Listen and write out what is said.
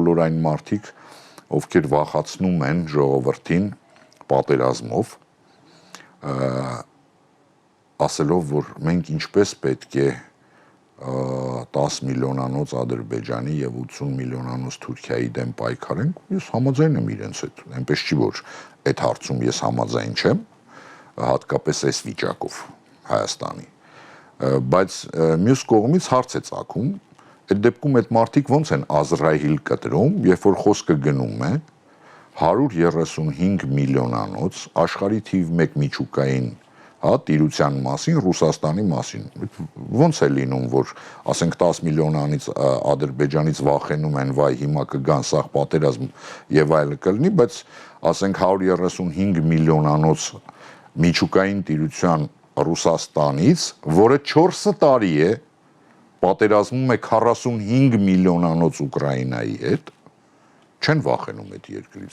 բոլոր այն մարդիկ, ովքեր վախացնում են ժողովրդին պատերազմով, ասելով, որ մենք ինչպես պետք է 10 միլիոնանոց Ադրբեջանի եւ 80 միլիոնանոց Թուրքիայի դեմ պայքարենք, ես համաձայն եմ իրենց հետ, այնպես չի, որ այդ հարցում ես համաձայն չեմ, հատկապես այս վիճակով Հայաստանի, բայց մյուս կողմից հարց է ծագում, այդ դեպքում այդ մարդիկ ոնց են ազրահիլ կտրում, երբ որ խոսքը գնում է 135 միլիոնանոց աշխարհի թիվ 1 միջուկային տիրության մասին, Ռուսաստանի մասին, ոնց է լինում, որ ասենք 10 միլիոնանից Ադրբեջանից վախենում են, վայ հիմա կգան սաղ պատերազմ եւ այլը կլինի, բայց ասենք 135 միլիոնանոց միջուկային տիրության Ռուսաստանից, որը 4 տարի է պատերազմում է 45 միլիոնանոց Ուկրաինայի հետ, չեն վախենում այդ երկրից,